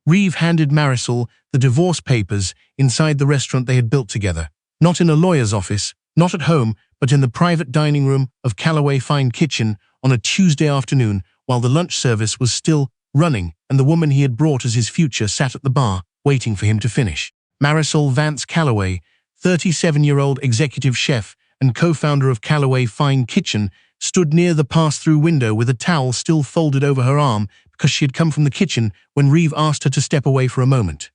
Reeve handed Marisol the divorce papers inside the restaurant they had built together. Not in a lawyer's office, not at home, but in the private dining room of Callaway Fine Kitchen on a Tuesday afternoon while the lunch service was still running and the woman he had brought as his future sat at the bar, waiting for him to finish. Marisol Vance Callaway, 37-year-old executive chef and co-founder of Callaway Fine Kitchen, stood near the pass-through window with a towel still folded over her arm because she had come from the kitchen when Reeve asked her to step away for a moment.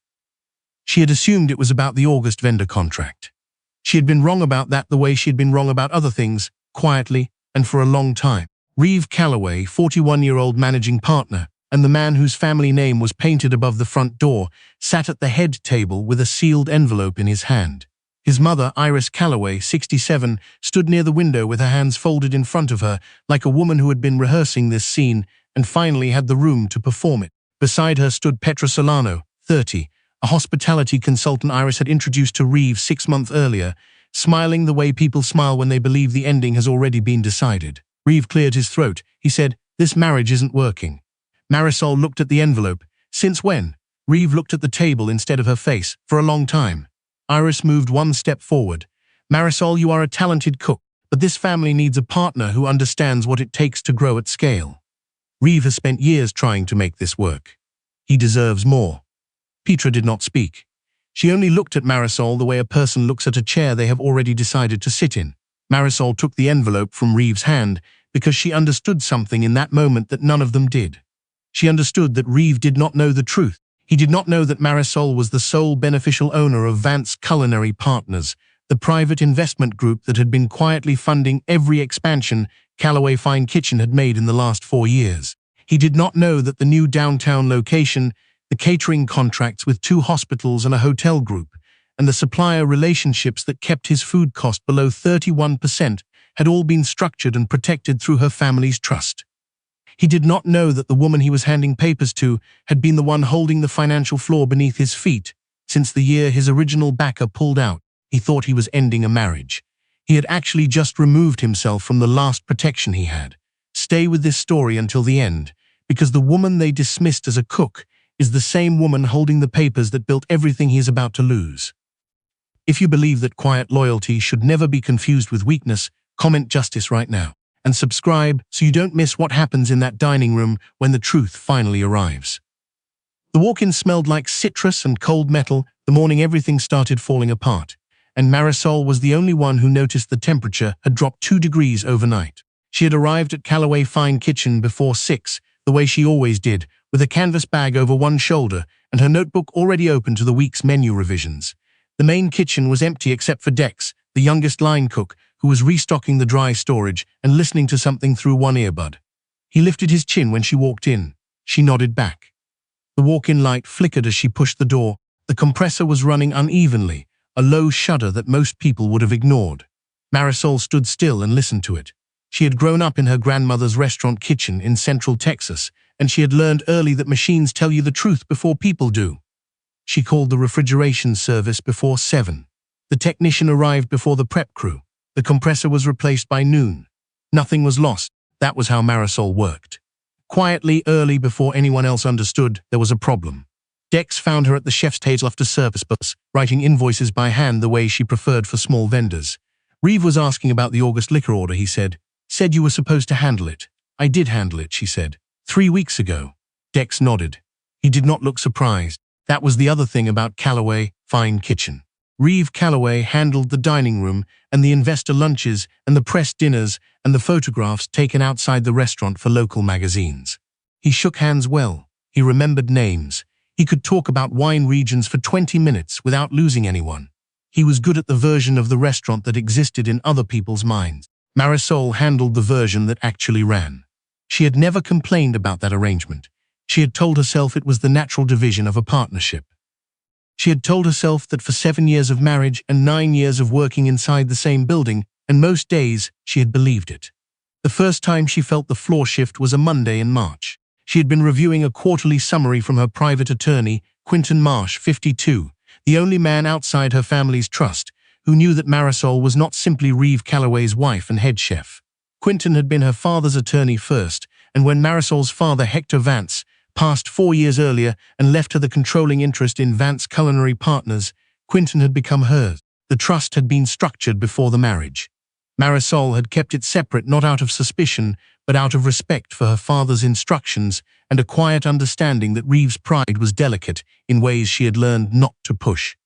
She had assumed it was about the August vendor contract. She had been wrong about that the way she had been wrong about other things, quietly and for a long time. Reeve Callaway, 41-year-old managing partner, and the man whose family name was painted above the front door, sat at the head table with a sealed envelope in his hand. His mother, Iris Callaway, 67, stood near the window with her hands folded in front of her, like a woman who had been rehearsing this scene and finally had the room to perform it. Beside her stood Petra Solano, 30, a hospitality consultant Iris had introduced to Reeve 6 months earlier, smiling the way people smile when they believe the ending has already been decided. Reeve cleared his throat. He said, "This marriage isn't working." Marisol looked at the envelope. "Since when?" Reeve looked at the table instead of her face. "For a long time." Iris moved one step forward. "Marisol, you are a talented cook, but this family needs a partner who understands what it takes to grow at scale. Reeve has spent years trying to make this work. He deserves more." Petra did not speak. She only looked at Marisol the way a person looks at a chair they have already decided to sit in. Marisol took the envelope from Reeve's hand because she understood something in that moment that none of them did. She understood that Reeve did not know the truth. He did not know that Marisol was the sole beneficial owner of Vance Culinary Partners, the private investment group that had been quietly funding every expansion Callaway Fine Kitchen had made in the last 4 years. He did not know that the new downtown location, the catering contracts with 2 hospitals and a hotel group, and the supplier relationships that kept his food cost below 31% had all been structured and protected through her family's trust. He did not know that the woman he was handing papers to had been the one holding the financial floor beneath his feet since the year his original backer pulled out. He thought he was ending a marriage. He had actually just removed himself from the last protection he had. Stay with this story until the end, because the woman they dismissed as a cook is the same woman holding the papers that built everything he is about to lose. If you believe that quiet loyalty should never be confused with weakness, comment justice right now. And subscribe so you don't miss what happens in that dining room when the truth finally arrives. The walk-in smelled like citrus and cold metal the morning everything started falling apart, and Marisol was the only one who noticed the temperature had dropped 2 degrees overnight. She had arrived at Callaway Fine Kitchen before 6, the way she always did, with a canvas bag over one shoulder and her notebook already open to the week's menu revisions. The main kitchen was empty except for Dex, the youngest line cook, who was restocking the dry storage and listening to something through one earbud. He lifted his chin when she walked in. She nodded back. The walk-in light flickered as she pushed the door. The compressor was running unevenly, a low shudder that most people would have ignored. Marisol stood still and listened to it. She had grown up in her grandmother's restaurant kitchen in Central Texas, and she had learned early that machines tell you the truth before people do. She called the refrigeration service before 7. The technician arrived before the prep crew. The compressor was replaced by noon. Nothing was lost. That was how Marisol worked. Quietly, early, before anyone else understood, there was a problem. Dex found her at the chef's table after service bus, writing invoices by hand the way she preferred for small vendors. Reeve was asking about the August liquor order, he said. "Said you were supposed to handle it." "I did handle it," she said. 3 weeks ago." Dex nodded. He did not look surprised. That was the other thing about Callaway Fine Kitchen. Reeve Callaway handled the dining room and the investor lunches and the press dinners and the photographs taken outside the restaurant for local magazines. He shook hands well. He remembered names. He could talk about wine regions for 20 minutes without losing anyone. He was good at the version of the restaurant that existed in other people's minds. Marisol handled the version that actually ran. She had never complained about that arrangement. She had told herself it was the natural division of a partnership. She had told herself that for 7 years of marriage and 9 years of working inside the same building, and most days, she had believed it. The first time she felt the floor shift was a Monday in March. She had been reviewing a quarterly summary from her private attorney, Quinton Marsh, 52, the only man outside her family's trust, who knew that Marisol was not simply Reeve Callaway's wife and head chef. Quinton had been her father's attorney first, and when Marisol's father, Hector Vance, Passed 4 years earlier and left her the controlling interest in Vance Culinary Partners, Quinton had become hers. The trust had been structured before the marriage. Marisol had kept it separate not out of suspicion, but out of respect for her father's instructions and a quiet understanding that Reeve's pride was delicate in ways she had learned not to push.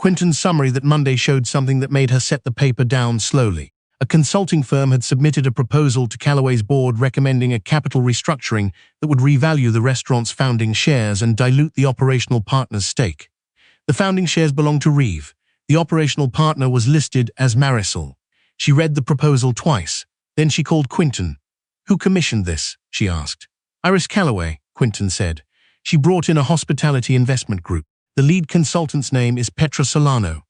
Quinton's summary that Monday showed something that made her set the paper down slowly. A consulting firm had submitted a proposal to Callaway's board recommending a capital restructuring that would revalue the restaurant's founding shares and dilute the operational partner's stake. The founding shares belonged to Reeve. The operational partner was listed as Marisol. She read the proposal twice. Then she called Quinton. "Who commissioned this?" she asked. "Iris Callaway," Quinton said. "She brought in a hospitality investment group. The lead consultant's name is Petra Solano."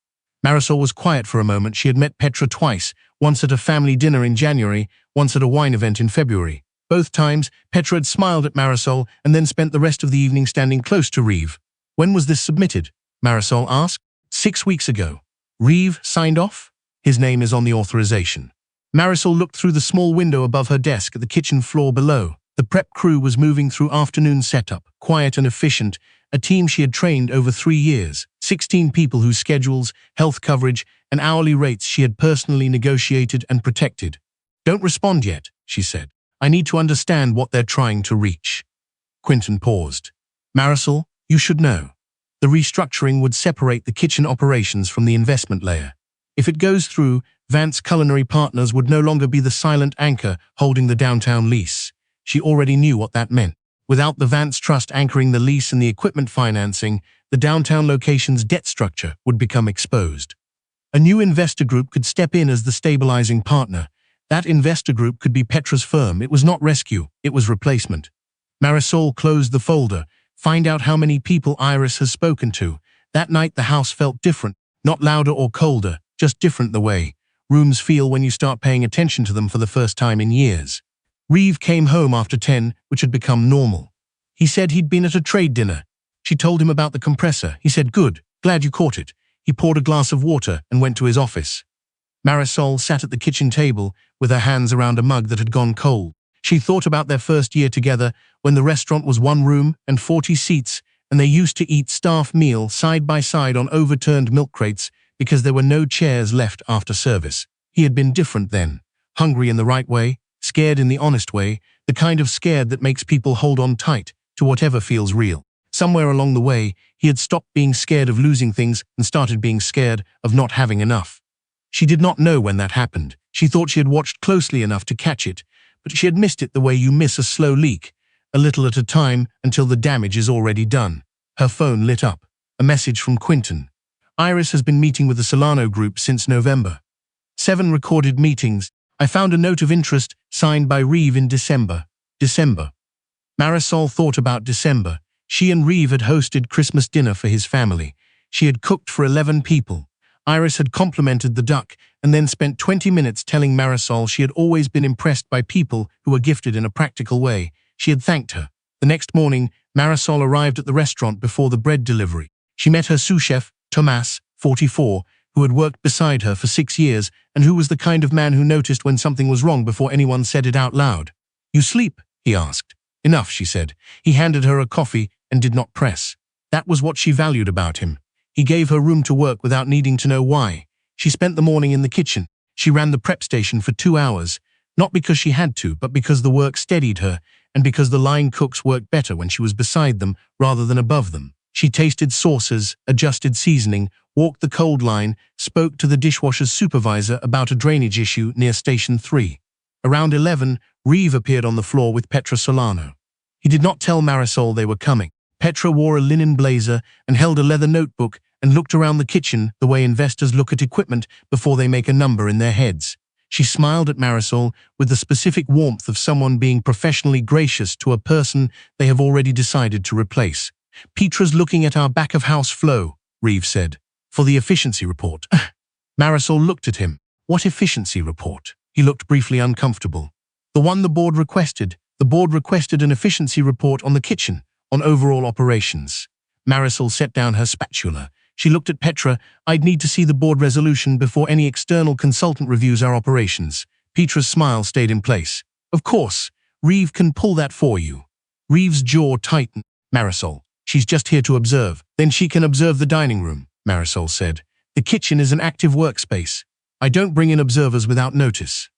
Marisol was quiet for a moment. She had met Petra twice, once at a family dinner in January, once at a wine event in February. Both times, Petra had smiled at Marisol and then spent the rest of the evening standing close to Reeve. "When was this submitted?" Marisol asked. 6 weeks ago. Reeve signed off? His name is on the authorization. Marisol looked through the small window above her desk at the kitchen floor below. The prep crew was moving through afternoon setup, quiet and efficient, a team she had trained over 3 years, 16 people whose schedules, health coverage, and hourly rates she had personally negotiated and protected. "Don't respond yet," she said. "I need to understand what they're trying to reach." Quinton paused. "Marisol, you should know. The restructuring would separate the kitchen operations from the investment layer. If it goes through, Vance Culinary Partners would no longer be the silent anchor holding the downtown lease. She already knew what that meant. Without the Vance Trust anchoring the lease and the equipment financing, the downtown location's debt structure would become exposed. A new investor group could step in as the stabilizing partner. That investor group could be Petra's firm. It was not rescue, it was replacement. Marisol closed the folder. Find out how many people Iris has spoken to. That night the house felt different, not louder or colder, just different the way rooms feel when you start paying attention to them for the first time in years. Reeve came home after 10, which had become normal. He said he'd been at a trade dinner. She told him about the compressor. He said, "Good, glad you caught it." He poured a glass of water and went to his office. Marisol sat at the kitchen table with her hands around a mug that had gone cold. She thought about their first year together when the restaurant was 1 room and 40 seats, and they used to eat staff meal side by side on overturned milk crates because there were no chairs left after service. He had been different then, hungry in the right way, scared in the honest way, the kind of scared that makes people hold on tight to whatever feels real. Somewhere along the way, he had stopped being scared of losing things and started being scared of not having enough. She did not know when that happened. She thought she had watched closely enough to catch it, but she had missed it the way you miss a slow leak, a little at a time until the damage is already done. Her phone lit up. A message from Quinton. "Iris has been meeting with the Solano group since November. 7 recorded meetings. I found a note of interest signed by Reeve in December." December. Marisol thought about December. She and Reeve had hosted Christmas dinner for his family. She had cooked for 11 people. Iris had complimented the duck and then spent 20 minutes telling Marisol she had always been impressed by people who were gifted in a practical way. She had thanked her. The next morning, Marisol arrived at the restaurant before the bread delivery. She met her sous chef, Thomas, 44, who had worked beside her for 6 years and who was the kind of man who noticed when something was wrong before anyone said it out loud. "You sleep?" he asked. "Enough," she said. He handed her a coffee and did not press. That was what she valued about him. He gave her room to work without needing to know why. She spent the morning in the kitchen. She ran the prep station for 2 hours, not because she had to, but because the work steadied her and because the line cooks worked better when she was beside them rather than above them. She tasted sauces, adjusted seasoning, walked the cold line, spoke to the dishwasher's supervisor about a drainage issue near Station 3. Around 11, Reeve appeared on the floor with Petra Solano. He did not tell Marisol they were coming. Petra wore a linen blazer and held a leather notebook and looked around the kitchen the way investors look at equipment before they make a number in their heads. She smiled at Marisol with the specific warmth of someone being professionally gracious to a person they have already decided to replace. "Petra's looking at our back-of-house flow," Reeve said, "for the efficiency report." Marisol looked at him. "What efficiency report?" He looked briefly uncomfortable. "The one the board requested. The board requested an efficiency report on the kitchen, on overall operations." Marisol set down her spatula. She looked at Petra. "I'd need to see the board resolution before any external consultant reviews our operations." Petra's smile stayed in place. "Of course, Reeve can pull that for you." Reeves' jaw tightened. Marisol, she's just here to observe. Then she can observe the dining room, Marisol said. The kitchen is an active workspace. I don't bring in observers without notice.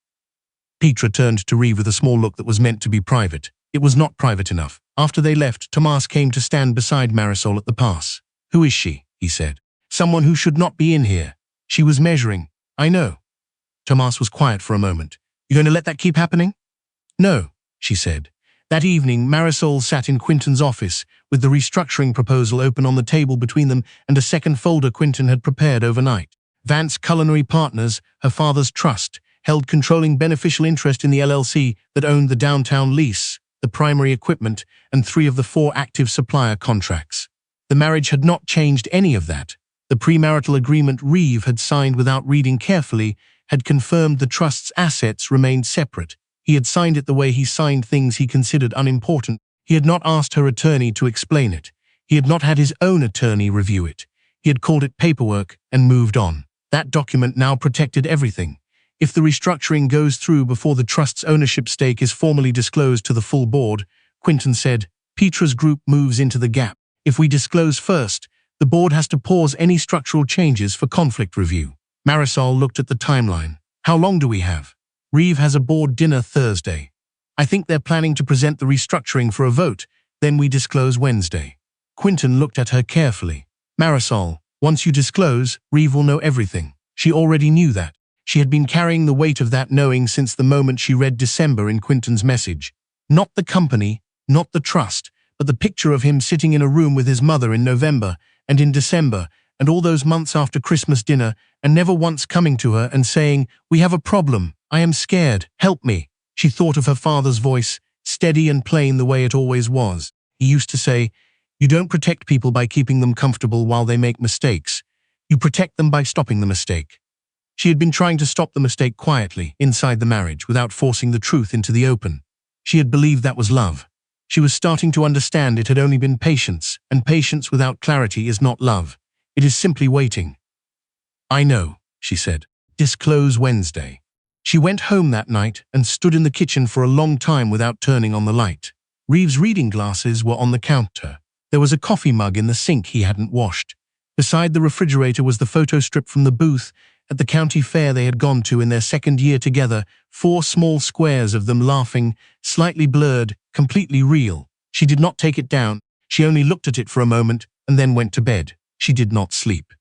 Petra turned to Reeve with a small look that was meant to be private. It was not private enough. After they left, Tomas came to stand beside Marisol at the pass. Who is she? He said. Someone who should not be in here. She was measuring. I know. Tomas was quiet for a moment. You going to let that keep happening? No, she said. That evening, Marisol sat in Quinton's office, with the restructuring proposal open on the table between them and a second folder Quinton had prepared overnight. Vance Culinary Partners, her father's trust, held controlling beneficial interest in the LLC that owned the downtown lease, the primary equipment, and 3 of the 4 active supplier contracts. The marriage had not changed any of that. The premarital agreement Reeve had signed without reading carefully had confirmed the trust's assets remained separate. He had signed it the way he signed things he considered unimportant. He had not asked her attorney to explain it. He had not had his own attorney review it. He had called it paperwork and moved on. That document now protected everything. If the restructuring goes through before the trust's ownership stake is formally disclosed to the full board, Quinton said, Petra's group moves into the gap. If we disclose first, the board has to pause any structural changes for conflict review. Marisol looked at the timeline. How long do we have? Reeve has a board dinner Thursday. I think they're planning to present the restructuring for a vote, then we disclose Wednesday. Quinton looked at her carefully. Marisol, once you disclose, Reeve will know everything. She already knew that. She had been carrying the weight of that knowing since the moment she read December in Quinton's message. Not the company, not the trust, but the picture of him sitting in a room with his mother in November and in December and all those months after Christmas dinner and never once coming to her and saying, we have a problem. I am scared. Help me. She thought of her father's voice, steady and plain the way it always was. He used to say, you don't protect people by keeping them comfortable while they make mistakes. You protect them by stopping the mistake. She had been trying to stop the mistake quietly, inside the marriage, without forcing the truth into the open. She had believed that was love. She was starting to understand it had only been patience, and patience without clarity is not love. It is simply waiting. I know, she said. Disclose Wednesday. She went home that night and stood in the kitchen for a long time without turning on the light. Reeve's reading glasses were on the counter. There was a coffee mug in the sink he hadn't washed. Beside the refrigerator was the photo strip from the booth at the county fair they had gone to in their second year together, 4 small squares of them laughing, slightly blurred, completely real. She did not take it down. She only looked at it for a moment and then went to bed. She did not sleep.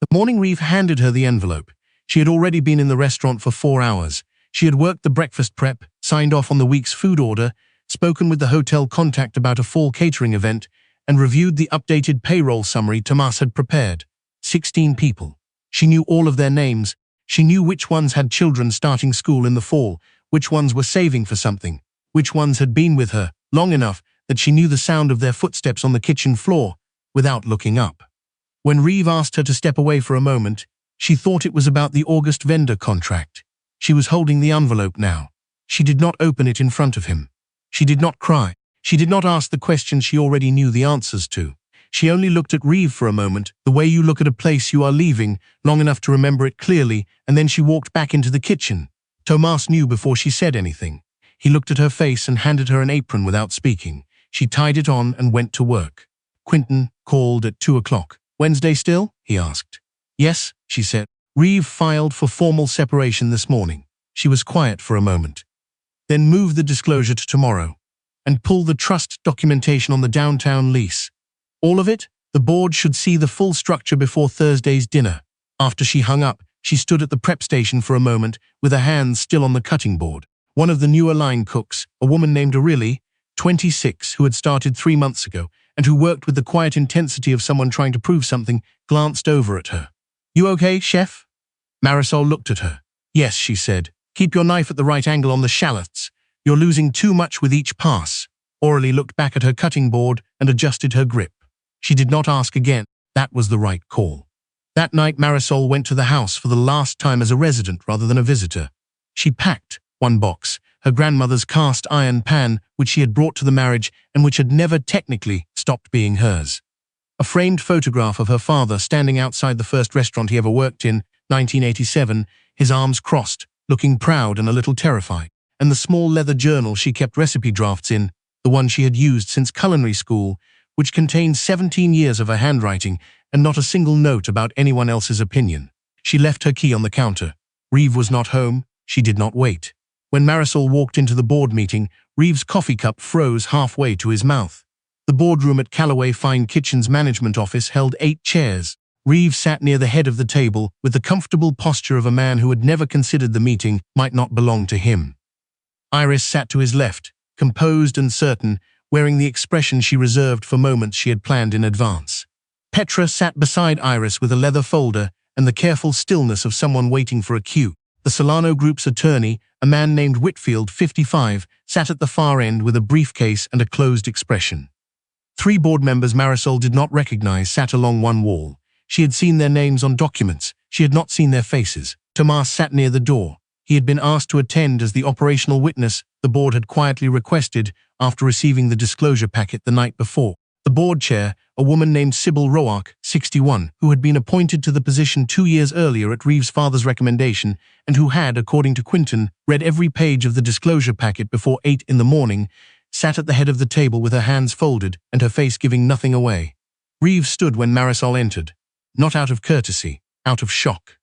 The morning Reeve handed her the envelope. She had already been in the restaurant for 4 hours. She had worked the breakfast prep, signed off on the week's food order, spoken with the hotel contact about a fall catering event, and reviewed the updated payroll summary Tomas had prepared. 16 people. She knew all of their names. She knew which ones had children starting school in the fall, which ones were saving for something, which ones had been with her long enough that she knew the sound of their footsteps on the kitchen floor without looking up. When Reeve asked her to step away for a moment, she thought it was about the August vendor contract. She was holding the envelope now. She did not open it in front of him. She did not cry. She did not ask the questions she already knew the answers to. She only looked at Reeve for a moment, the way you look at a place you are leaving, long enough to remember it clearly, and then she walked back into the kitchen. Tomas knew before she said anything. He looked at her face and handed her an apron without speaking. She tied it on and went to work. Quinton called at 2 o'clock. Wednesday still? He asked. Yes, she said. Reeve filed for formal separation this morning. She was quiet for a moment. Then move the disclosure to tomorrow and pull the trust documentation on the downtown lease. All of it? The board should see the full structure before Thursday's dinner. After she hung up, she stood at the prep station for a moment with her hands still on the cutting board. One of the newer line cooks, a woman named Aurelie, 26, who had started 3 months ago and who worked with the quiet intensity of someone trying to prove something, glanced over at her. You okay, chef? Marisol looked at her. Yes, she said. Keep your knife at the right angle on the shallots. You're losing too much with each pass. Aurelie looked back at her cutting board and adjusted her grip. She did not ask again. That was the right call. That night, Marisol went to the house for the last time as a resident rather than a visitor. She packed 1 box, her grandmother's cast iron pan, which she had brought to the marriage and which had never technically stopped being hers. A framed photograph of her father standing outside the first restaurant he ever worked in, 1987, his arms crossed, looking proud and a little terrified, and the small leather journal she kept recipe drafts in, the one she had used since culinary school, which contained 17 years of her handwriting and not a single note about anyone else's opinion. She left her key on the counter. Reeve was not home. She did not wait. When Marisol walked into the board meeting, Reeve's coffee cup froze halfway to his mouth. The boardroom at Callaway Fine Kitchen's management office held 8 chairs. Reeve sat near the head of the table with the comfortable posture of a man who had never considered the meeting might not belong to him. Iris sat to his left, composed and certain, wearing the expression she reserved for moments she had planned in advance. Petra sat beside Iris with a leather folder and the careful stillness of someone waiting for a cue. The Solano Group's attorney, a man named Whitfield, 55, sat at the far end with a briefcase and a closed expression. 3 board members Marisol did not recognize sat along one wall. She had seen their names on documents. She had not seen their faces. Tomas sat near the door. He had been asked to attend as the operational witness the board had quietly requested after receiving the disclosure packet the night before. The board chair, a woman named Sybil Roark, 61, who had been appointed to the position 2 years earlier at Reeve's father's recommendation and who had, according to Quinton, read every page of the disclosure packet before 8 in the morning, sat at the head of the table with her hands folded and her face giving nothing away. Reeve stood when Marisol entered, not out of courtesy, out of shock.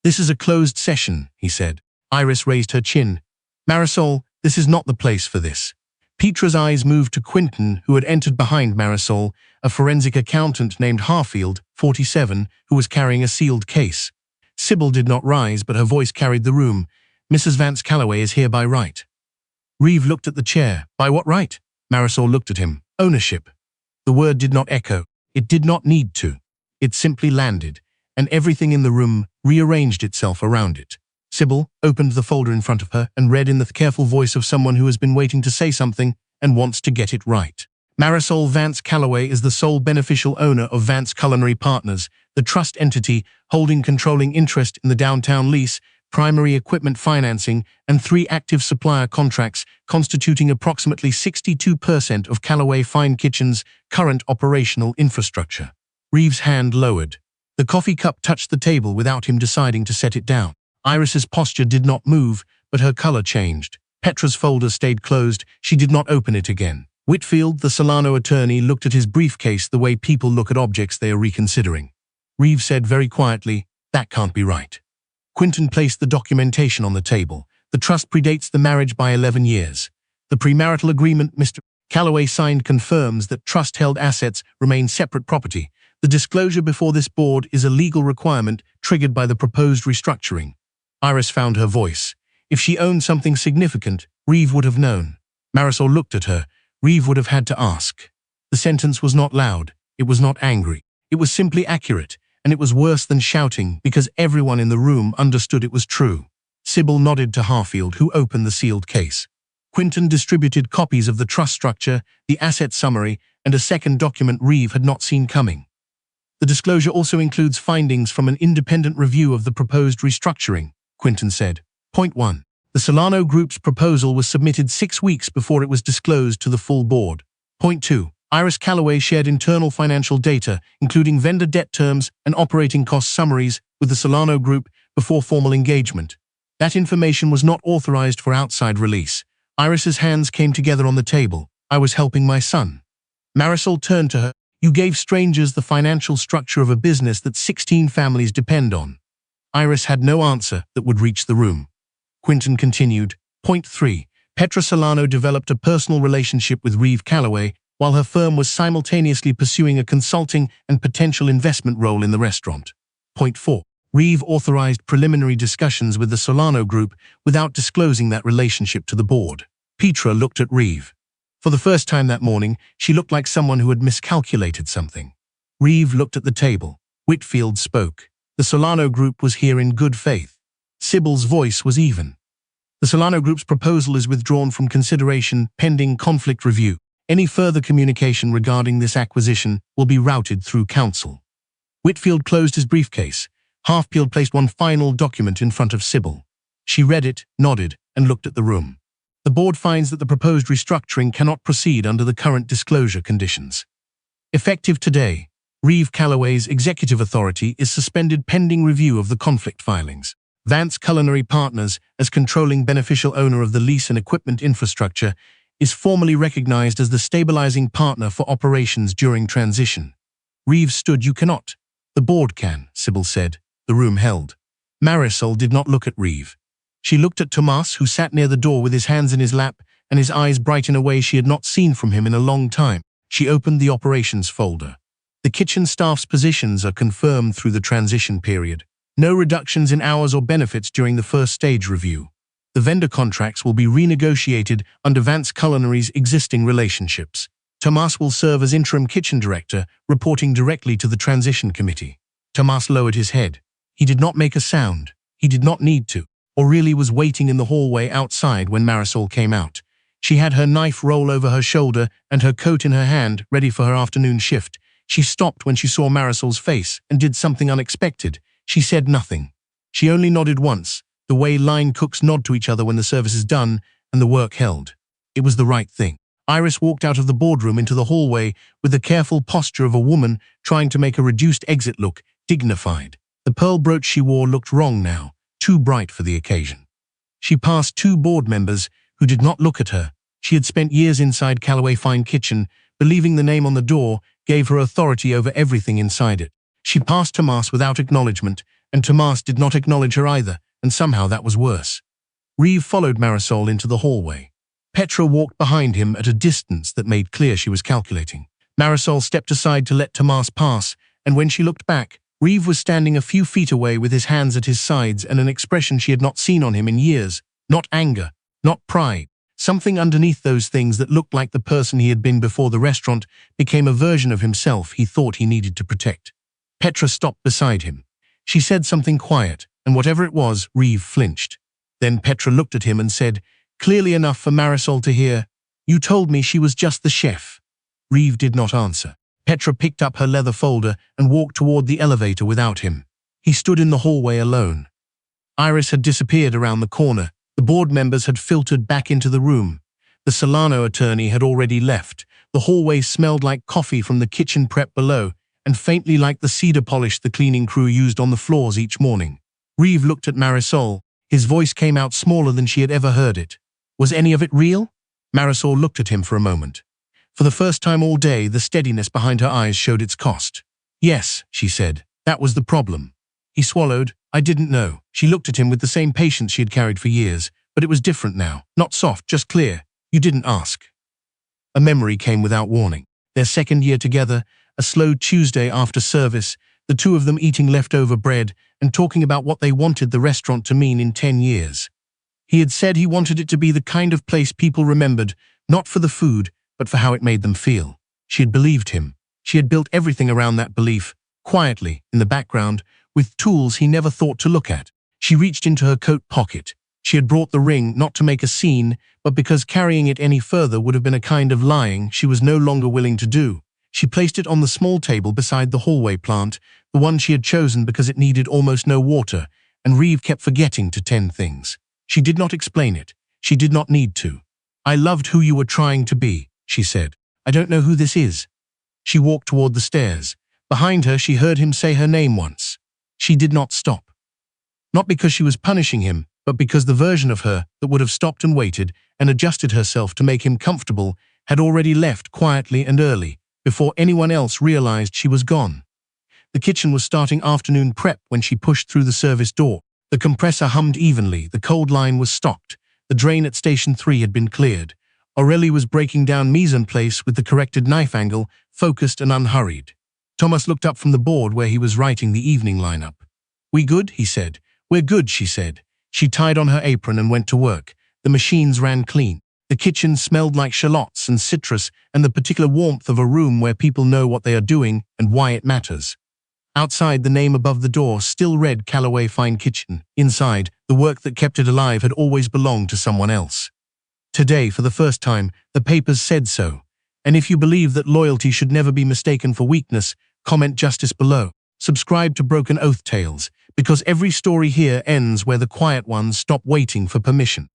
"This is a closed session," he said. Iris raised her chin. "Marisol, this is not the place for this." Petra's eyes moved to Quinton, who had entered behind Marisol, a forensic accountant named Harfield, 47, who was carrying a sealed case. Sybil did not rise, but her voice carried the room. "Mrs. Vance Callaway is here by right." Reeve looked at the chair. "By what right?" Marisol looked at him. "Ownership." The word did not echo. It did not need to. It simply landed, and everything in the room rearranged itself around it. Sybil opened the folder in front of her and read in the careful voice of someone who has been waiting to say something and wants to get it right. "Marisol Vance Callaway is the sole beneficial owner of Vance Culinary Partners, the trust entity holding controlling interest in the downtown lease, primary equipment financing, and 3 active supplier contracts constituting approximately 62% of Callaway Fine Kitchen's current operational infrastructure." Reeve's hand lowered. The coffee cup touched the table without him deciding to set it down. Iris's posture did not move, but her color changed. Petra's folder stayed closed. She did not open it again. Whitfield, the Solano attorney, looked at his briefcase the way people look at objects they are reconsidering. Reeve said very quietly, "That can't be right." Quinton placed the documentation on the table. "The trust predates the marriage by 11 years. The premarital agreement Mr. Callaway signed confirms that trust-held assets remain separate property. The disclosure before this board is a legal requirement triggered by the proposed restructuring." Iris found her voice. If she owned something significant, Reeve would have known. Marisol looked at her. Reeve would have had to ask. The sentence was not loud. It was not angry. It was simply accurate, and it was worse than shouting because everyone in the room understood it was true. Sybil nodded to Harfield, who opened the sealed case. Quinton distributed copies of the trust structure, the asset summary, and a second document Reeve had not seen coming. "The disclosure also includes findings from an independent review of the proposed restructuring," Quinton said. Point 1. The Solano Group's proposal was submitted 6 weeks before it was disclosed to the full board. Point 2. Iris Callaway shared internal financial data, including vendor debt terms and operating cost summaries, with the Solano Group before formal engagement. That information was not authorized for outside release. Iris's hands came together on the table. "I was helping my son." Marisol turned to her. "You gave strangers the financial structure of a business that 16 families depend on." Iris had no answer that would reach the room. Quinton continued. Point 3. Petra Solano developed a personal relationship with Reeve Callaway while her firm was simultaneously pursuing a consulting and potential investment role in the restaurant. Point 4. Reeve authorized preliminary discussions with the Solano Group without disclosing that relationship to the board. Petra looked at Reeve. For the first time that morning, she looked like someone who had miscalculated something. Reeve looked at the table. Whitfield spoke. The Solano Group was here in good faith. Sybil's voice was even. "The Solano Group's proposal is withdrawn from consideration pending conflict review. Any further communication regarding this acquisition will be routed through counsel." Whitfield closed his briefcase. Harfield placed one final document in front of Sybil. She read it, nodded, and looked at the room. "The board finds that the proposed restructuring cannot proceed under the current disclosure conditions. Effective today, Reeve Callaway's executive authority is suspended pending review of the conflict filings. Vance Culinary Partners, as controlling beneficial owner of the lease and equipment infrastructure, is formally recognized as the stabilizing partner for operations during transition. Reeves stood. You cannot. The board can, Sybil said. The room held. Marisol did not look at Reeve. She looked at Tomas, who sat near the door with his hands in his lap and his eyes bright in a way she had not seen from him in a long time. She opened the operations folder. The kitchen staff's positions are confirmed through the transition period. No reductions in hours or benefits during the first stage review. The vendor contracts will be renegotiated under Vance Culinary's existing relationships. Tomas will serve as interim kitchen director, reporting directly to the transition committee. Tomas lowered his head. He did not make a sound. He did not need to. Aurelie was waiting in the hallway outside when Marisol came out. She had her knife roll over her shoulder and her coat in her hand, ready for her afternoon shift. She stopped when she saw Marisol's face and did something unexpected. She said nothing. She only nodded once, the way line cooks nod to each other when the service is done and the work held. It was the right thing. Iris walked out of the boardroom into the hallway with the careful posture of a woman trying to make a reduced exit look dignified. The pearl brooch she wore looked wrong now, too bright for the occasion. She passed two board members who did not look at her. She had spent years inside Callaway Fine Kitchen, believing the name on the door gave her authority over everything inside it. She passed Tomas without acknowledgement, and Tomas did not acknowledge her either, and somehow that was worse. Reeve followed Marisol into the hallway. Petra walked behind him at a distance that made clear she was calculating. Marisol stepped aside to let Tomas pass, and when she looked back, Reeve was standing a few feet away with his hands at his sides and an expression she had not seen on him in years. Not anger, not pride. Something underneath those things that looked like the person he had been before the restaurant became a version of himself he thought he needed to protect. Petra stopped beside him. She said something quiet, and whatever it was, Reeve flinched. Then Petra looked at him and said, clearly enough for Marisol to hear, "You told me she was just the chef." Reeve did not answer. Petra picked up her leather folder and walked toward the elevator without him. He stood in the hallway alone. Iris had disappeared around the corner. The board members had filtered back into the room. The Solano attorney had already left. The hallway smelled like coffee from the kitchen prep below, and faintly like the cedar polish the cleaning crew used on the floors each morning. Reeve looked at Marisol. His voice came out smaller than she had ever heard it. Was any of it real? Marisol looked at him for a moment. For the first time all day, the steadiness behind her eyes showed its cost. Yes, she said. That was the problem. He swallowed. I didn't know. She looked at him with the same patience she had carried for years, but it was different now. Not soft, just clear. You didn't ask. A memory came without warning. Their second year together, a slow Tuesday after service, the two of them eating leftover bread and talking about what they wanted the restaurant to mean in 10 years. He had said he wanted it to be the kind of place people remembered, not for the food, but for how it made them feel. She had believed him. She had built everything around that belief, quietly, in the background, with tools he never thought to look at. She reached into her coat pocket. She had brought the ring not to make a scene, but because carrying it any further would have been a kind of lying she was no longer willing to do. She placed it on the small table beside the hallway plant, the one she had chosen because it needed almost no water, and Reeve kept forgetting to tend things. She did not explain it. She did not need to. I loved who you were trying to be, she said. I don't know who this is. She walked toward the stairs. Behind her, she heard him say her name once. She did not stop. Not because she was punishing him, but because the version of her that would have stopped and waited and adjusted herself to make him comfortable had already left quietly and early, before anyone else realized she was gone. The kitchen was starting afternoon prep when she pushed through the service door. The compressor hummed evenly, the cold line was stocked, the drain at Station 3 had been cleared. Aurelie was breaking down mise en place with the corrected knife angle, focused and unhurried. Thomas looked up from the board where he was writing the evening lineup. We good? He said. We're good, she said. She tied on her apron and went to work. The machines ran clean. The kitchen smelled like shallots and citrus and the particular warmth of a room where people know what they are doing and why it matters. Outside, the name above the door still read Callaway Fine Kitchen. Inside, the work that kept it alive had always belonged to someone else. Today, for the first time, the papers said so. And if you believe that loyalty should never be mistaken for weakness, comment justice below. Subscribe to Broken Oath Tales, because every story here ends where the quiet ones stop waiting for permission.